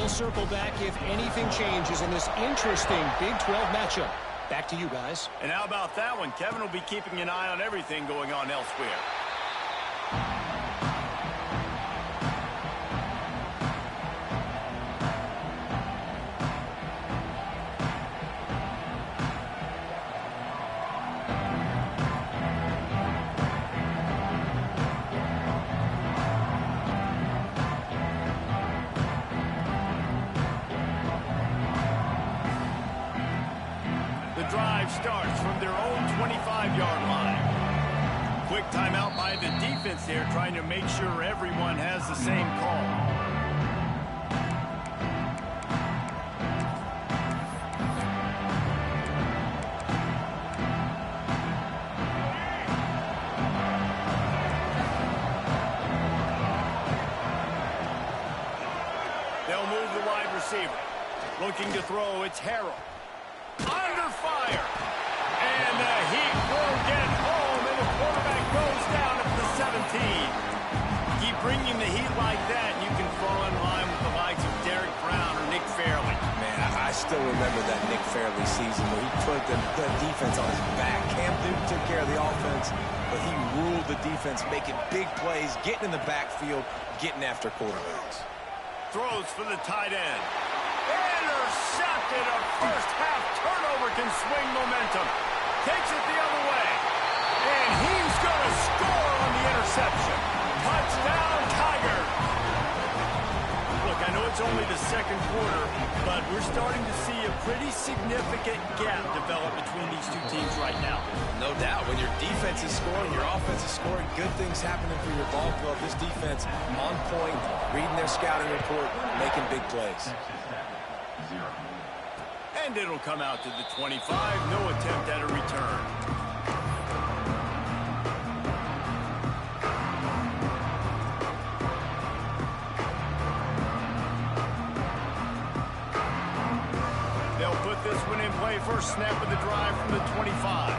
We'll circle back if anything changes in this interesting Big 12 matchup. Back to you guys. And how about that one? Kevin will be keeping an eye on everything going on elsewhere. Drive starts from their own 25-yard line. Quick timeout by the defense there, trying to make sure everyone has the same call. They'll move the wide receiver. Looking to throw, it's Harrell. Under fire, and the Heat will get home, and the quarterback goes down at the 17. Keep bringing the heat like that, and you can fall in line with the likes of Derek Brown or Nick Fairley. Man, I still remember that Nick Fairley season where he put the defense on his back. Cam Newton took care of the offense, but he ruled the defense, making big plays, getting in the backfield, getting after quarterbacks. Throws for the tight end. Intercepted. A first-half turnover can swing momentum. Takes it the other way. And he's going to score on the interception. Touchdown, Tigers. Look, I know it's only the second quarter, but we're starting to see a pretty significant gap develop between these two teams right now. No doubt. When your defense is scoring, your offense is scoring, good things happening for your ball club. This defense on point, reading their scouting report, making big plays. And it'll come out to the 25. No attempt at a return. They'll put this one in play. First snap of the drive from the 25.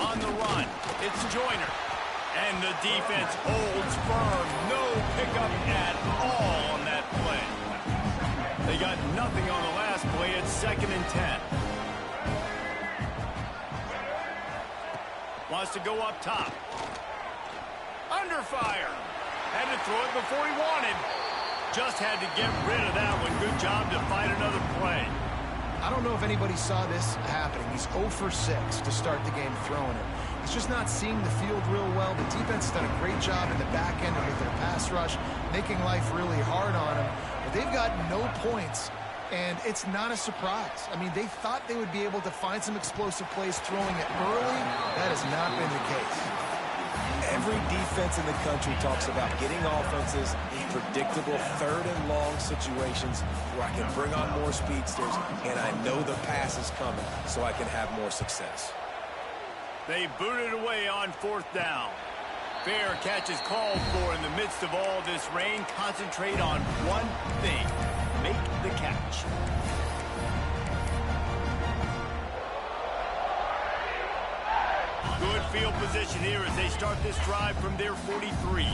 On the run, it's Joyner. And the defense holds firm. No pickup at all on that play. They got nothing on the last play. It's 2nd and 10. Wants to go up top. Under fire. Had to throw it before he wanted. Just had to get rid of that one. Good job to fight another play. I don't know if anybody saw this happening. He's 0 for 6 to start the game throwing it. He's just not seeing the field real well. The defense has done a great job in the back end and with their pass rush, making life really hard on him. But they've got no points, and it's not a surprise. I mean, they thought they would be able to find some explosive plays throwing it early. That has not been the case. Every defense in the country talks about getting offenses in predictable 3rd and long situations where I can bring on more speedsters, and I know the pass is coming, so I can have more success. They booted away on 4th down. Fair catch is called for in the midst of all this rain. Concentrate on one thing. Make the catch. Good field position here as they start this drive from their 43.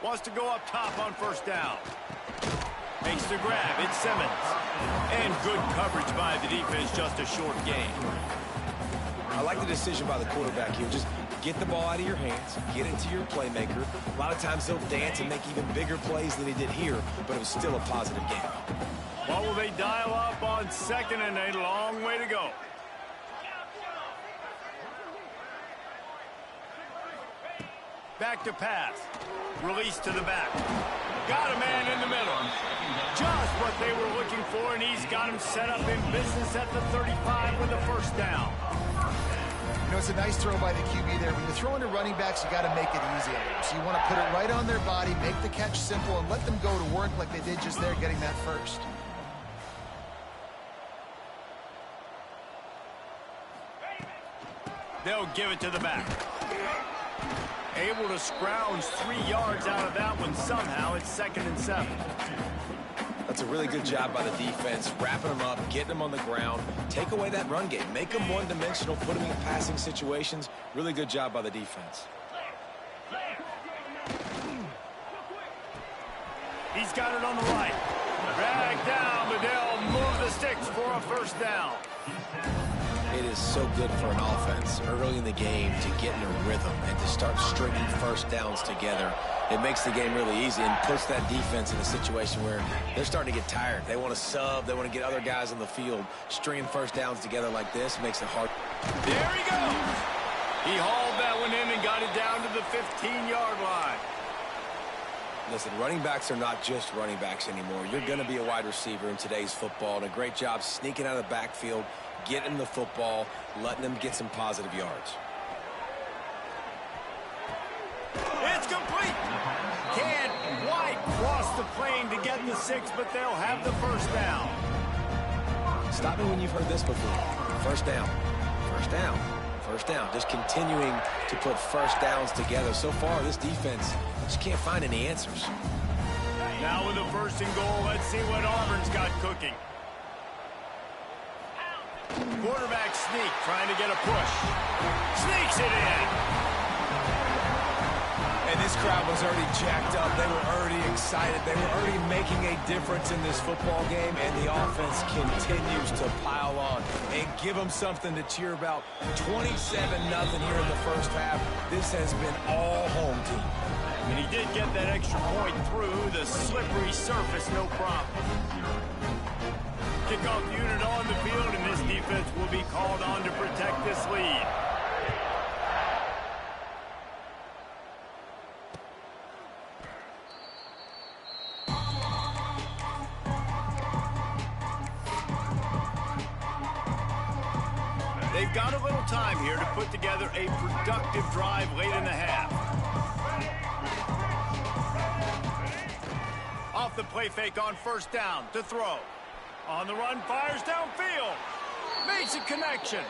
Wants to go up top on 1st down. Makes the grab. It's Simmons. And good coverage by the defense. Just a short gain. I like the decision by the quarterback here. Just get the ball out of your hands. Get it to your playmaker. A lot of times they'll dance and make even bigger plays than he did here, but it was still a positive game. What will they dial up on 2nd and a long way to go? Back to pass. Release to the back. Got a man in the middle. Just what they were looking for, and he's got him set up in business at the 35 with a 1st down. You know, it's a nice throw by the QB there. When you're throwing to running backs, you got to make it easy on them. So you want to put it right on their body, make the catch simple, and let them go to work like they did just there, getting that first. They'll give it to the back. Able to scrounge 3 yards out of that one somehow. It's 2nd and 7. That's a really good job by the defense, wrapping them up, getting them on the ground, take away that run game, make them one-dimensional, put them in passing situations. Really good job by the defense. He's got it on the right. Drag down, but they'll move the sticks for a first down. It is so good for an offense early in the game to get in a rhythm and to start stringing first downs together. It makes the game really easy and puts that defense in a situation where they're starting to get tired. They want to sub. They want to get other guys on the field. Stringing first downs together like this makes it hard. There he goes. He hauled that one in and got it down to the 15-yard line. Listen, running backs are not just running backs anymore. You're going to be a wide receiver in today's football, and a great job sneaking out of the backfield, getting the football, letting them get some positive yards. It's complete. Can't quite cross the plane to get the 6, but they'll have the first down. Stop me when you've heard this before. First down. First down. First down. Just continuing to put first downs together. So far, this defense just can't find any answers. Now with a first and goal, let's see what Auburn's got cooking. Quarterback sneak, trying to get a push. Sneaks it in. And this crowd was already jacked up. They were already excited. They were already making a difference in this football game, and the offense continues to pile on and give them something to cheer about. 27-0 here in the first half. This has been all home team. And he did get that extra point through the slippery surface, no problem. Kickoff unit on the field, and this defense will be called on to protect this lead. They've got a little time here to put together a productive drive late in the half. Off the play fake on first down to throw. On the run, fires downfield. Makes a connection.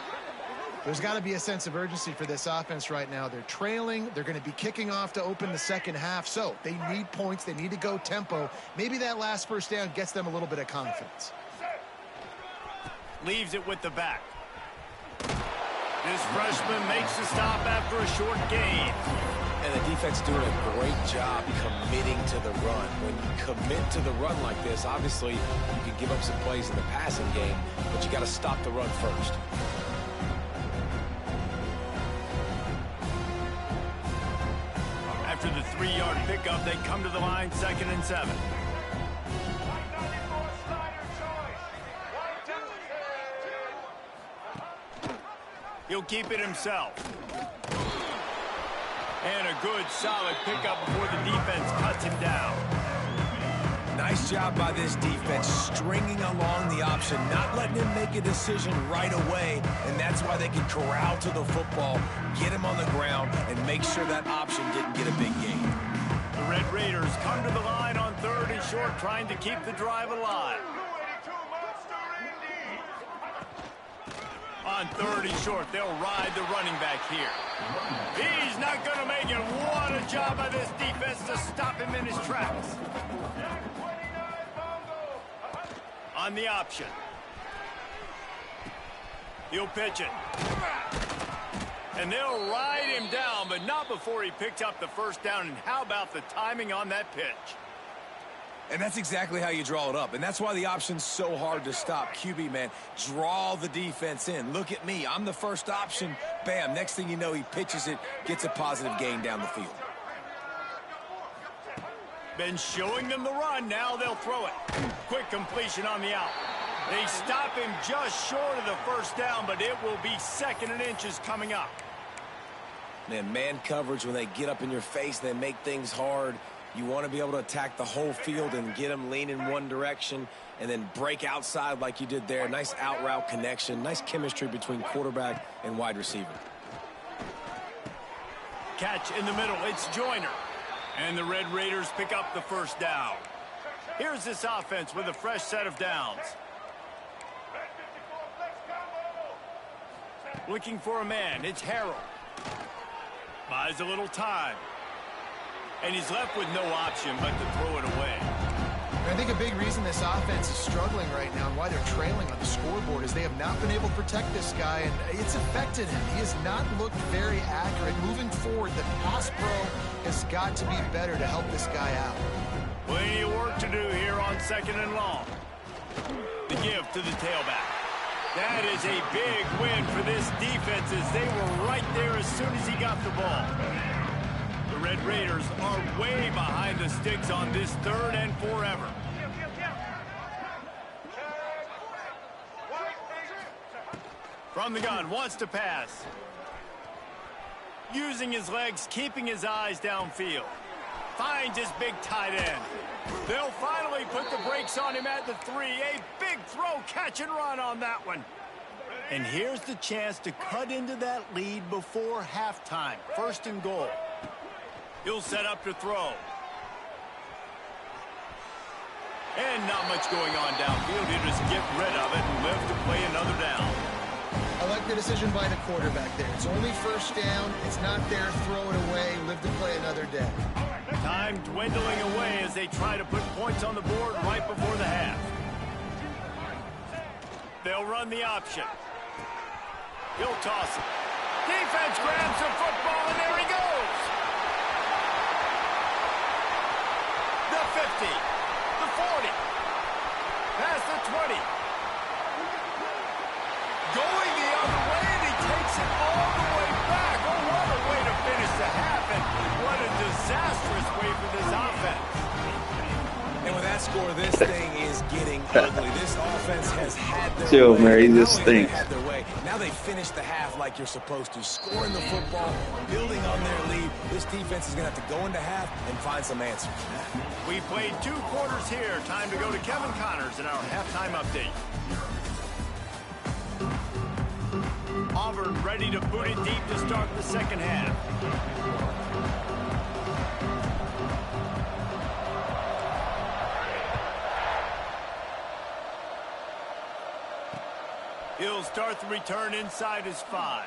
There's got to be a sense of urgency for this offense right now. They're trailing. They're going to be kicking off to open the second half. So they need points. They need to go tempo. Maybe that last first down gets them a little bit of confidence. Leaves it with the back. This freshman makes the stop after a short gain. And the defense doing a great job committing to the run. When you commit to the run like this, obviously you can give up some plays in the passing game, but you got to stop the run first. After the 3-yard pickup, they come to the line, 2nd and 7. He'll keep it himself. And a good, solid pickup before the defense cuts him down. Nice job by this defense, stringing along the option, not letting him make a decision right away, and that's why they can corral to the football, get him on the ground, and make sure that option didn't get a big gain. The Red Raiders come to the line on 3rd and short, trying to keep the drive alive. On 3rd and short, they'll ride the running back here. He's not going to make it. What a job by this defense to stop him in his tracks. On the option. He'll pitch it. And they'll ride him down, but not before he picked up the first down. And how about the timing on that pitch? And that's exactly how you draw it up. And that's why the option's so hard to stop. QB, man, draw the defense in. Look at me. I'm the first option. Bam. Next thing you know, he pitches it, gets a positive gain down the field. Been showing them the run. Now they'll throw it. Quick completion on the out. They stop him just short of the first down, but it will be 2nd and inches coming up. Man coverage, when they get up in your face, they make things hard. You want to be able to attack the whole field and get them leaning one direction and then break outside like you did there. Nice out route connection. Nice chemistry between quarterback and wide receiver. Catch in the middle. It's Joyner. And the Red Raiders pick up the first down. Here's this offense with a fresh set of downs. Looking for a man. It's Harrell. Buys a little time. And he's left with no option but to throw it away. I think a big reason this offense is struggling right now and why they're trailing on the scoreboard is they have not been able to protect this guy, and it's affected him. He has not looked very accurate. Moving forward, the pass pro has got to be better to help this guy out. Plenty of work to do here on 2nd and long. The give to the tailback. That is a big win for this defense as they were right there as soon as he got the ball. The Red Raiders are way behind the sticks on this 3rd and forever. From the gun, wants to pass. Using his legs, keeping his eyes downfield. Finds his big tight end. They'll finally put the brakes on him at the 3. A big throw, catch and run on that one. And here's the chance to cut into that lead before halftime. 1st and goal. He'll set up to throw. And not much going on downfield. He'll just get rid of it and live to play another down. I like the decision by the quarterback there. It's only 1st down. It's not there. Throw it away. Live to play another day. Time dwindling away as they try to put points on the board right before the half. They'll run the option. He'll toss it. Defense grabs the football, and there he goes. The 50. The 40. Past the 20. Going the other way, and he takes it all the way back. Oh, what a way to finish the half, and what a disastrous way for this offense. And with that score, this thing is getting ugly. This offense has had their Chill, way. Mary, Not this only have they stinks. had their way, now they finish the half like you're supposed to, scoring the football, building on their lead. This defense is going to have to go into half and find some answers. We played 2 quarters here. Time to go to Kevin Connors in our halftime update. Auburn ready to boot it deep to start the 2nd half. He'll start the return inside his 5.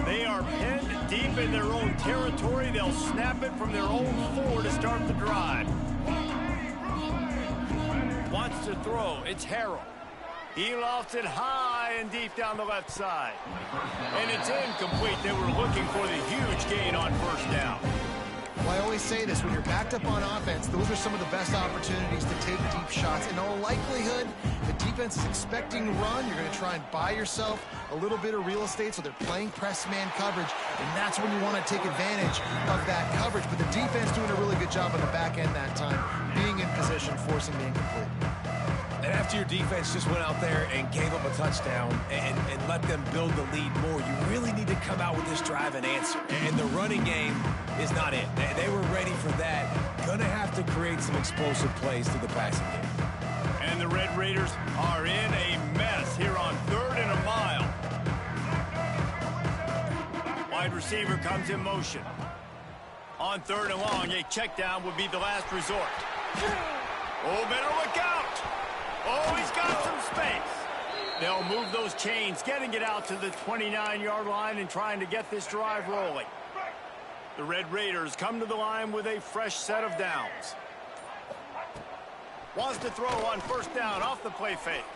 They are pinned deep in their own territory. They'll snap it from their own 4 to start the drive. Wants to throw. It's Harrell. He lofts it high and deep down the left side. And it's incomplete. They were looking for the huge gain on 1st down. Well, I always say this, when you're backed up on offense, those are some of the best opportunities to take deep shots. In all likelihood, the defense is expecting run. You're going to try and buy yourself a little bit of real estate, so they're playing press man coverage, and that's when you want to take advantage of that coverage. But the defense doing a really good job on the back end that time, being in position, forcing the incomplete. And after your defense just went out there and gave up a touchdown and let them build the lead more, you really need to come out with this drive and answer. And the running game is not it. They were ready for that. Going to have to create some explosive plays through the passing game. And the Red Raiders are in a mess here on 3rd and a mile. Wide receiver comes in motion. On 3rd and long, a check down would be the last resort. Oh, better look out. Oh, he's got some space. They'll move those chains, getting it out to the 29-yard line and trying to get this drive rolling. The Red Raiders come to the line with a fresh set of downs. Wants to throw on 1st down off the play fake.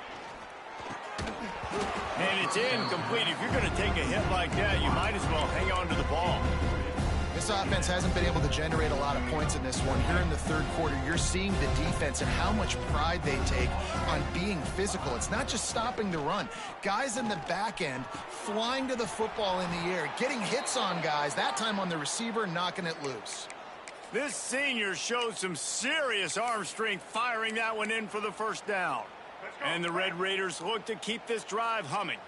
And it's incomplete. If you're going to take a hit like that, you might as well hang on to the ball. This offense hasn't been able to generate a lot of points in this one. Here in the 3rd quarter, you're seeing the defense and how much pride they take on being physical. It's not just stopping the run. Guys in the back end flying to the football in the air, getting hits on guys, that time on the receiver, knocking it loose. This senior showed some serious arm strength firing that one in for the 1st down. And the Red Raiders look to keep this drive humming.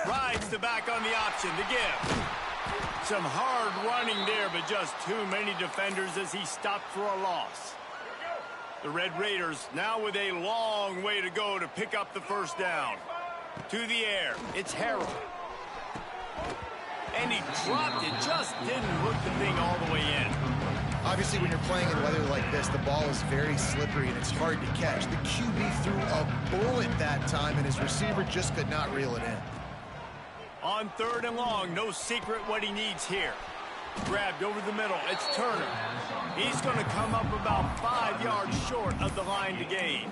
Rides the back on the option to give. Some hard running there, but just too many defenders as he stopped for a loss. The Red Raiders now with a long way to go to pick up the 1st down. To the air, it's Harrell. And he dropped it, just didn't hook the thing all the way in. Obviously, when you're playing in weather like this, the ball is very slippery and it's hard to catch. The QB threw a bullet that time, and his receiver just could not reel it in. On 3rd and long, no secret what he needs here. Grabbed over the middle. It's Turner. He's going to come up about 5 yards short of the line to gain.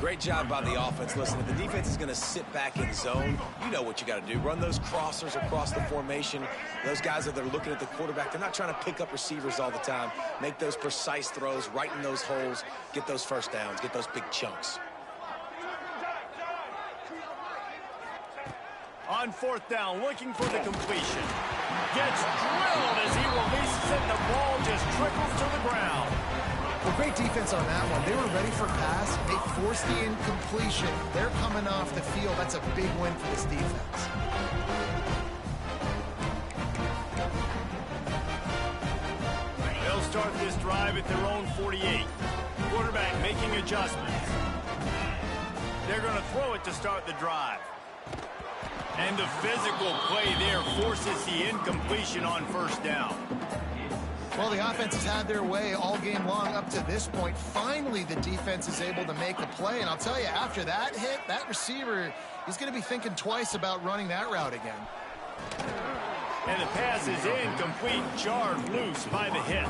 Great job by the offense. Listen, if the defense is going to sit back in zone, you know what you got to do. Run those crossers across the formation. Those guys that are looking at the quarterback, they're not trying to pick up receivers all the time. Make those precise throws, right in those holes, get those first downs, get those big chunks. On 4th down, looking for the completion. Gets drilled as he releases it, and the ball just trickles to the ground. Well, great defense on that one. They were ready for pass. They forced the incompletion. They're coming off the field. That's a big win for this defense. They'll start this drive at their own 48. Quarterback making adjustments. They're going to throw it to start the drive. And the physical play there forces the incompletion on 1st down. Well, the offense has had their way all game long up to this point. Finally, the defense is able to make a play. And I'll tell you, after that hit, that receiver, he's going to be thinking twice about running that route again. And the pass is incomplete, jarred loose by the hit.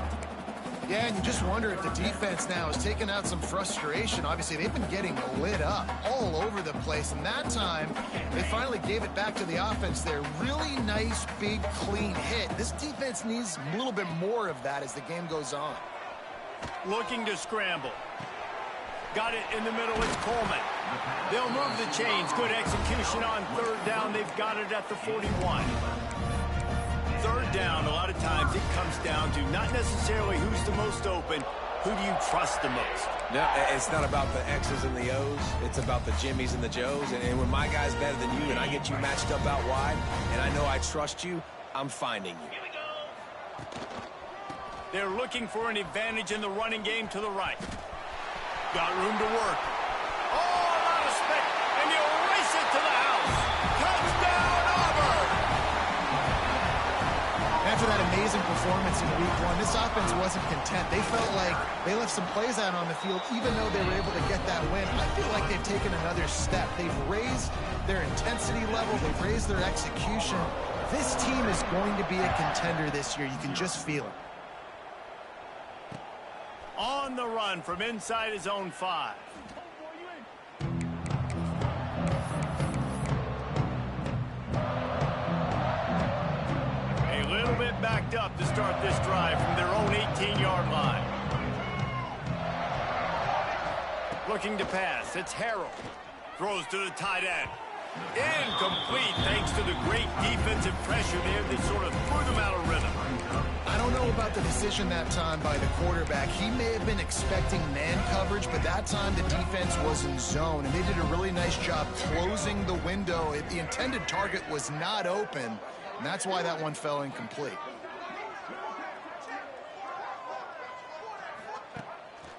Yeah, and you just wonder if the defense now is taking out some frustration. Obviously, they've been getting lit up all over the place. And that time, they finally gave it back to the offense there. Really nice, big, clean hit. This defense needs a little bit more of that as the game goes on. Looking to scramble. Got it in the middle. It's Coleman. They'll move the chains. Good execution on 3rd down. They've got it at the 41. 3rd down, a lot of times it comes down to not necessarily who's the most open, who do you trust the most? No, it's not about the X's and the O's. It's about the Jimmys and the Joes. And when my guy's better than you and I get you matched up out wide and I know I trust you, I'm finding you. They're looking for an advantage in the running game to the right. Got room to work. Oh, a lot of space, and they'll race it to the house. Touchdown, Auburn! After that amazing performance in week 1, this offense wasn't content. They felt like they left some plays out on the field, even though they were able to get that win. I feel like they've taken another step. They've raised their intensity level. They've raised their execution. This team is going to be a contender this year. You can just feel it. On the run from inside his own 5. A little bit backed up to start this drive from their own 18-yard line. Looking to pass. It's Harrell. Throws to the tight end. Incomplete thanks to the great defensive pressure there that sort of threw them out of rhythm. I don't know about the decision that time by the quarterback. He may have been expecting man coverage, but that time the defense was in zone, and they did a really nice job closing the window. The intended target was not open, and that's why that one fell incomplete.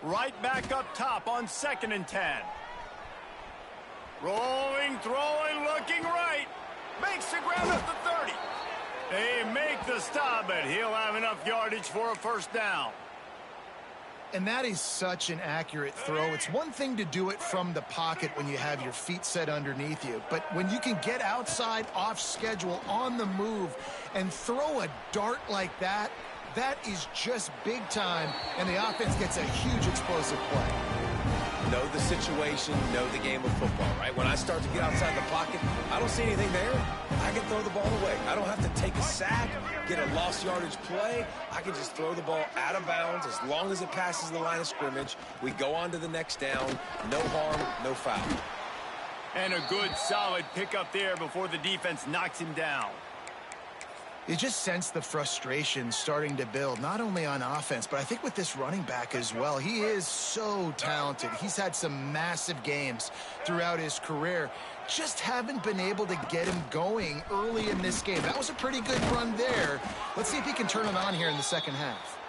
Right back up top on 2nd and 10. Rolling, throwing, looking right. Makes the ground at the 30. They make the stop, but he'll have enough yardage for a 1st down. And that is such an accurate throw. It's one thing to do it from the pocket when you have your feet set underneath you, but when you can get outside, off schedule, on the move, and throw a dart like that, that is just big time, and the offense gets a huge explosive play. Know the situation, know the game of football, right? When I start to get outside the pocket, I don't see anything there. I can throw the ball away. I don't have to take a sack, get a lost yardage play. I can just throw the ball out of bounds as long as it passes the line of scrimmage. We go on to the next down. No harm, no foul. And a good, solid pickup there before the defense knocks him down. You just sense the frustration starting to build, not only on offense, but I think with this running back as well. He is so talented. He's had some massive games throughout his career. Just haven't been able to get him going early in this game. That was a pretty good run there. Let's see if he can turn it on here in the 2nd half.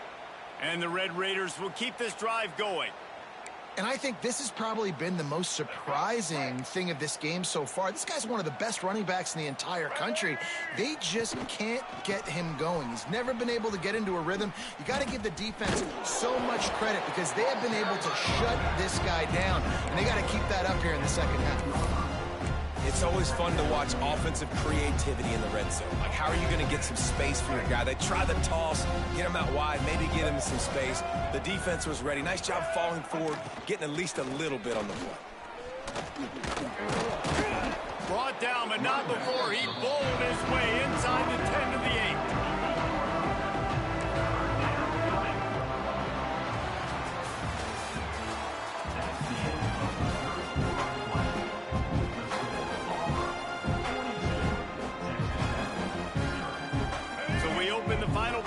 And the Red Raiders will keep this drive going. And I think this has probably been the most surprising thing of this game so far. This guy's one of the best running backs in the entire country. They just can't get him going. He's never been able to get into a rhythm. You got to give the defense so much credit because they have been able to shut this guy down. And they got to keep that up here in the second half. It's always fun to watch offensive creativity in the red zone. Like, how are you going to get some space for your guy? They try the toss, get him out wide, maybe get him some space. The defense was ready. Nice job falling forward, getting at least a little bit on the play. Brought down, but not before he bowled his way inside the 10 to the 8.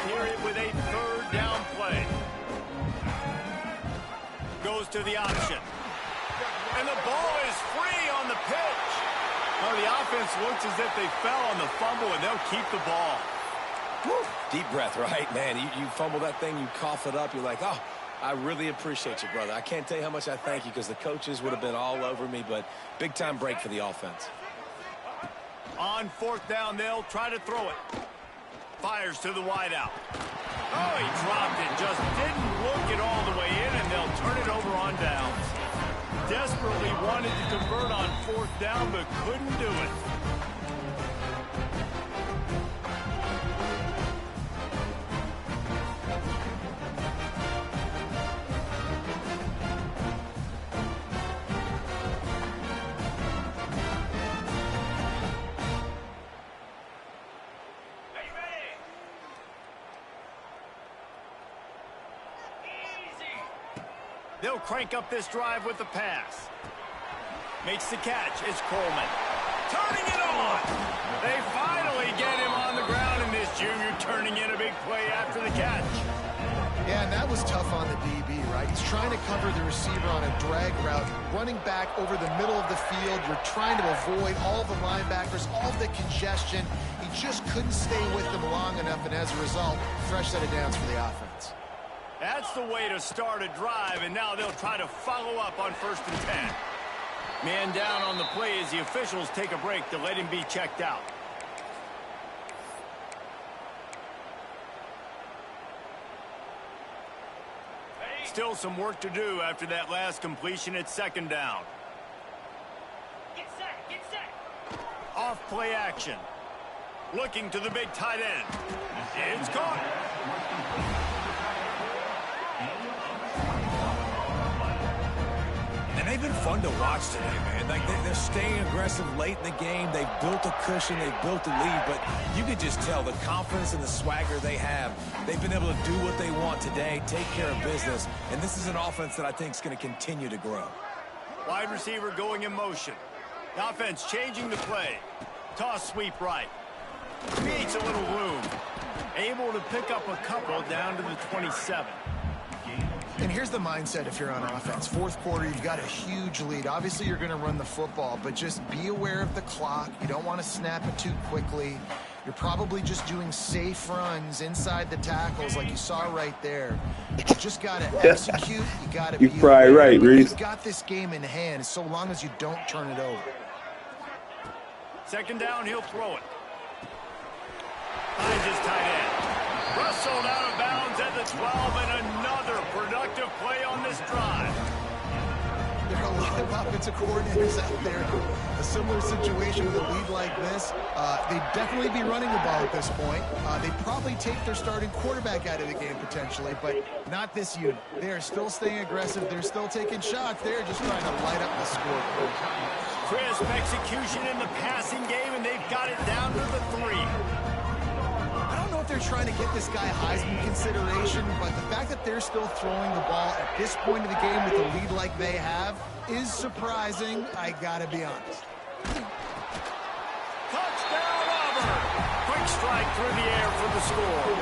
Period with a third down play. Goes to the option. And the ball is free on the pitch. Well, the offense looks as if they fell on the fumble, and they'll keep the ball. Woo. Deep breath, right, man? You fumble that thing, you cough it up, you're like, oh, I really appreciate you, brother. I can't tell you how much I thank you because the coaches would have been all over me, but big-time break for the offense. On fourth down, they'll try to throw it. Fires to the wideout. Oh, he dropped it. Just didn't look it all the way in, and they'll turn it over on downs. Desperately wanted to convert on fourth down, but couldn't do it. They'll crank up this drive with the pass. Makes the catch. It's Coleman. Turning it on. They finally get him on the ground, and this junior turning in a big play after the catch. Yeah, and that was tough on the DB, right? He's trying to cover the receiver on a drag route, running back over the middle of the field. You're trying to avoid all the linebackers, all the congestion. He just couldn't stay with them long enough, and as a result, fresh set of downs for the offense. That's the way to start a drive, and now they'll try to follow up on 1st and 10. Man down on the play as the officials take a break to let him be checked out. Still some work to do after that last completion at 2nd down. Get set, get set. Off play action. Looking to the big tight end. It's caught. And they've been fun to watch today, man. Like, they're staying aggressive late in the game. They've built a cushion. They've built a lead. But you can just tell the confidence and the swagger they have. They've been able to do what they want today, take care of business. And this is an offense that I think is going to continue to grow. Wide receiver going in motion. The offense changing the play. Toss sweep right. Creates a little room. Able to pick up a couple down to the 27. And here's the mindset if you're on offense. Fourth quarter, you've got a huge lead. Obviously, you're going to run the football, but just be aware of the clock. You don't want to snap it too quickly. You're probably just doing safe runs inside the tackles like you saw right there. You just got to execute. You got to be You're probably right, Reese. You've got this game in hand so long as you don't turn it over. 2nd down, he'll throw it. Finds his tight end. Rustled out of bounds at the 12, and another productive play on this drive. There are a lot of offensive coordinators out there. A similar situation with a lead like this. They'd definitely be running the ball at this point. They'd probably take their starting quarterback out of the game potentially, but not this unit. They are still staying aggressive. They're still taking shots. They're just trying to light up the scoreboard. Crisp execution in the passing game, and they've got it down to the 3. I don't know if they're trying to get this guy Heisman consideration, but the fact that they're still throwing the ball at this point of the game with a lead like they have is surprising, I gotta be honest. Touchdown, Auburn! Quick strike through the air for the score.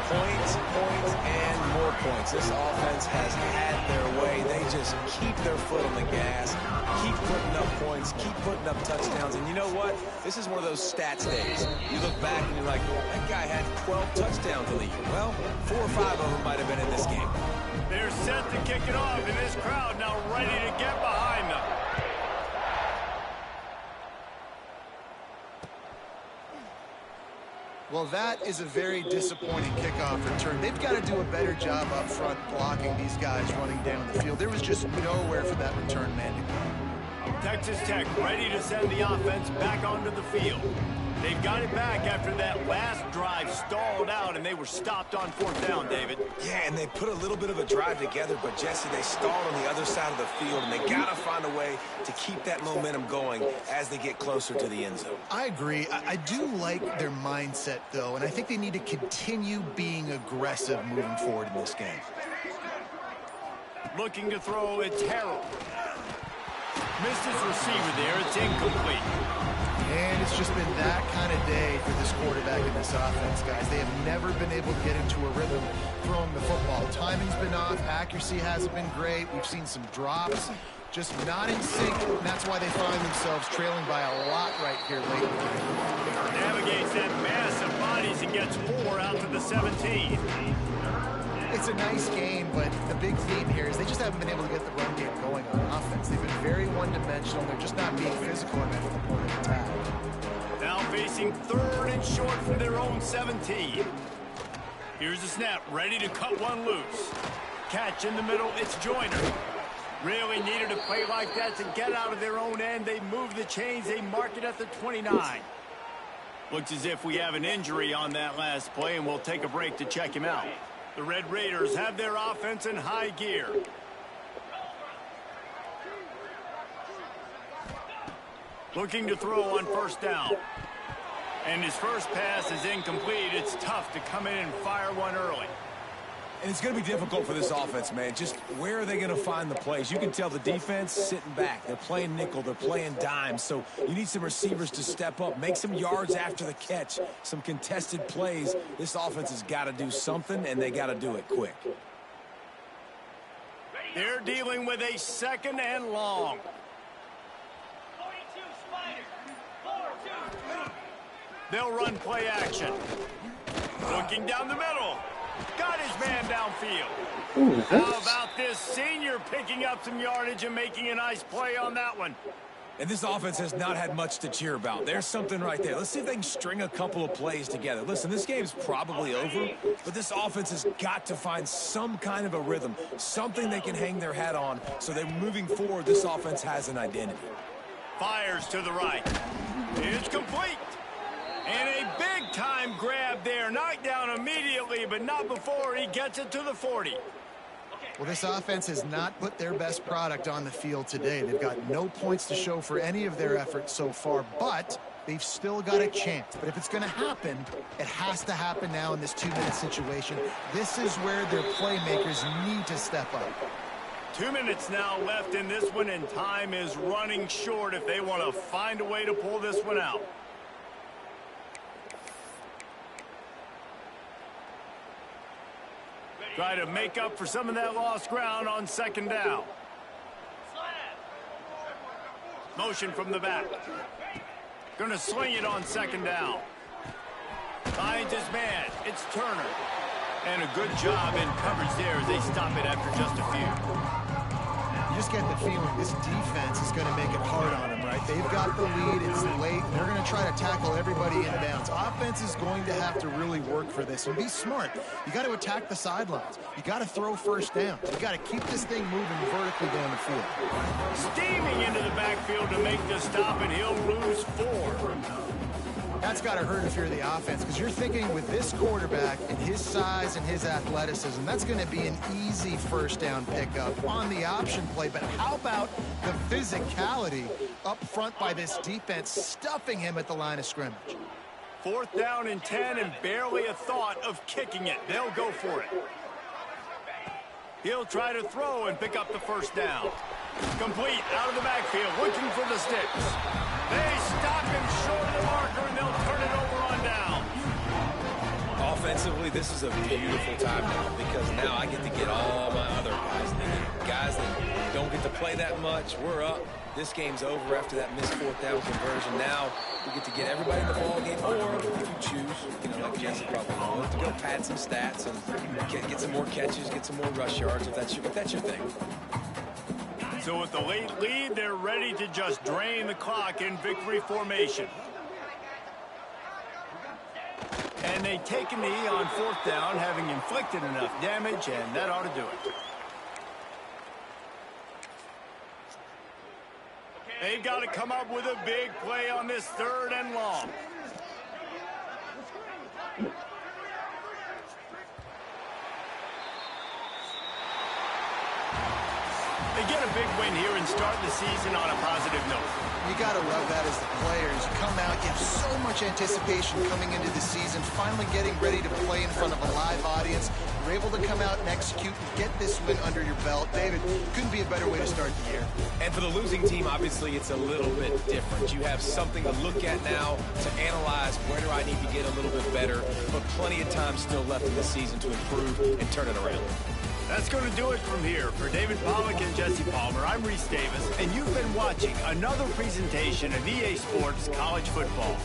Points, and more points. This offense has had their way. They just keep their foot on the gas, keep putting up points, keep putting up touchdowns. And you know what? This is one of those stats days. You look back and you're like, that guy had 12 touchdowns in the year. Well, 4 or 5 of them might have been in this game. They're set to kick it off, and this crowd now ready to get behind them. Well, that is a very disappointing kickoff return. They've got to do a better job up front blocking these guys running down the field. There was just nowhere for that return man to go. Texas Tech ready to send the offense back onto the field. They've got it back after that last drive stalled out, and they were stopped on 4th down, David. Yeah, and they put a little bit of a drive together, but, Jesse, they stalled on the other side of the field, and they got to find a way to keep that momentum going as they get closer to the end zone. I agree. I do like their mindset, though, and I think they need to continue being aggressive moving forward in this game. Looking to throw, it's Harold. Missed his receiver there. It's incomplete. And it's just been that kind of day for this quarterback in this offense, guys. They have never been able to get into a rhythm throwing the football. Timing's been off. Accuracy hasn't been great. We've seen some drops. Just not in sync, and that's why they find themselves trailing by a lot right here late in the game. Navigates that mass of bodies and gets 4 out to the 17. It's a nice game, but the big theme here is they just haven't been able to get the run game going on offense. They've been very one-dimensional. They're just not being physical enough at the point of attack. Now facing 3rd and short from their own 17. Here's the snap, ready to cut one loose. Catch in the middle, it's Joyner. Really needed a play like that to get out of their own end. They move the chains, they mark it at the 29. Looks as if we have an injury on that last play, and we'll take a break to check him out. The Red Raiders have their offense in high gear. Looking to throw on 1st down. And his first pass is incomplete. It's tough to come in and fire one early. And it's going to be difficult for this offense, man. Just where are they going to find the plays? You can tell the defense sitting back. They're playing nickel. They're playing dime. So you need some receivers to step up, make some yards after the catch, some contested plays. This offense has got to do something, and they got to do it quick. They're dealing with a 2nd and long. 42 Spider. 4-2. They'll run play action. Looking down the middle. Got his man downfield. Ooh, How about this senior picking up some yardage and making a nice play on that one? And this offense has not had much to cheer about. There's something right there. Let's see if they can string a couple of plays together. Listen, this game's probably over, but this offense has got to find some kind of a rhythm, something they can hang their hat on, so that moving forward, this offense has an identity. Fires to the right. It's complete. And a big-time grab there. Knocked down immediately, but not before he gets it to the 40. Well, this offense has not put their best product on the field today. They've got no points to show for any of their efforts so far, but they've still got a chance. But if it's going to happen, it has to happen now in this 2-minute situation. This is where their playmakers need to step up. 2 minutes now left in this one, and time is running short if they want to find a way to pull this one out. Try to make up for some of that lost ground on 2nd down. Motion from the back. Going to sling it on 2nd down. Finds his man. It's Turner. And a good job in coverage there as they stop it after just a few. You just get the feeling this defense is going to make it hard on them, right? They've got the lead. It's late. They're going to try to tackle everybody inbounds. Offense is going to have to really work for this and be smart. You got to attack the sidelines. You got to throw 1st down. You got to keep this thing moving vertically down the field. Steaming into the backfield to make the stop, and he'll lose 4. That's got to hurt if you're the offense, because you're thinking with this quarterback and his size and his athleticism, that's going to be an easy 1st down pickup on the option play. But how about the physicality up front by this defense, stuffing him at the line of scrimmage? 4th down and 10, and barely a thought of kicking it. They'll go for it. He'll try to throw and pick up the 1st down. Complete out of the backfield, looking for the sticks. They stop him short of the marker, and they'll turn it over on down. Offensively, this is a beautiful time now because now I get to get all my other guys in the game. Guys that don't get to play that much, we're up. This game's over after that missed fourth down conversion. Now we get to get everybody in the ball game, or if you choose, like Jesse probably wants, to go pad some stats and get some more catches, get some more rush yards if that's your thing. So with the late lead, they're ready to just drain the clock in victory formation. And they take a knee on fourth down, having inflicted enough damage, and that ought to do it. They've got to come up with a big play on this 3rd and long. They get a big win here and start the season on a positive note. You got to love that as the players. You come out, you have so much anticipation coming into the season, finally getting ready to play in front of a live audience. You're able to come out and execute and get this win under your belt. David, couldn't be a better way to start the year. And for the losing team, obviously, it's a little bit different. You have something to look at now, to analyze where do I need to get a little bit better, but plenty of time still left in the season to improve and turn it around. That's going to do it from here. For David Pollack and Jesse Palmer, I'm Reese Davis, and you've been watching another presentation of EA Sports College Football.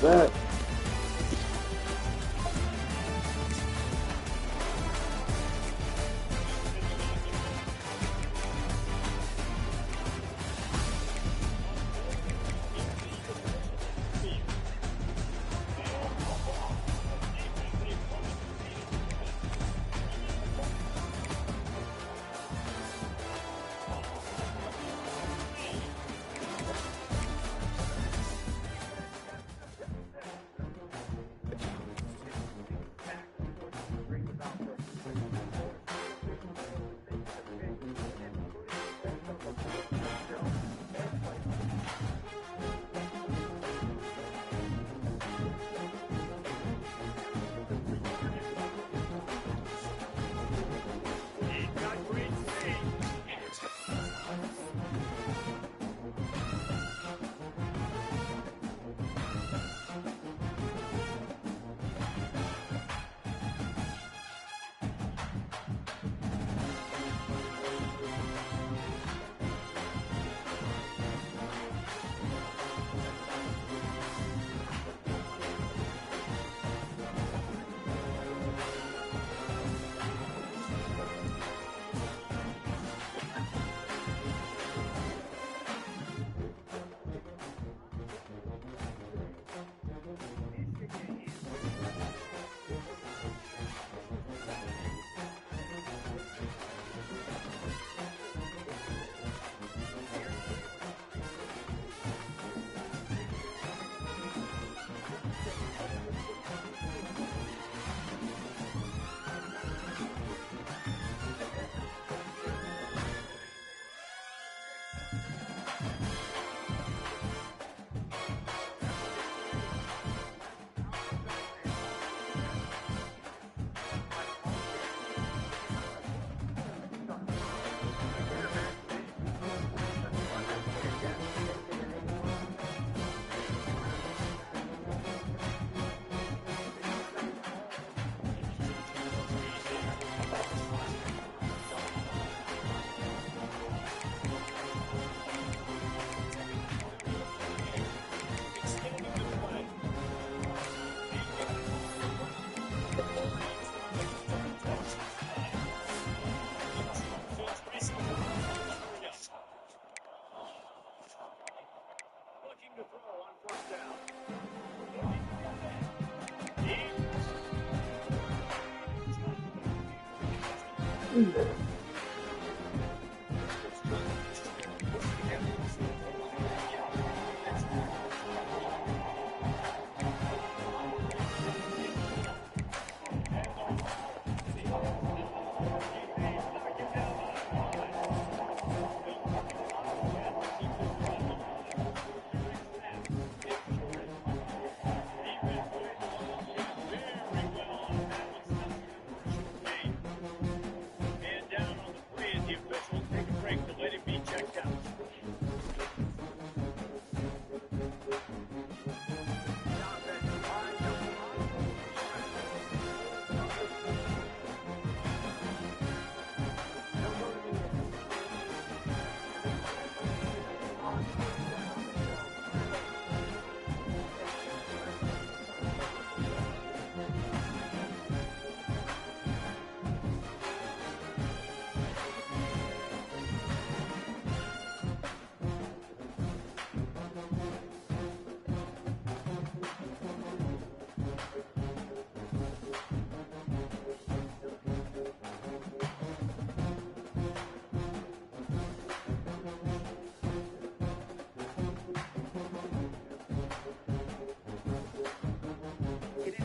Back.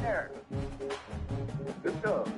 there. Good job.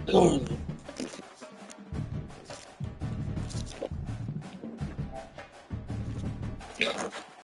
Darn.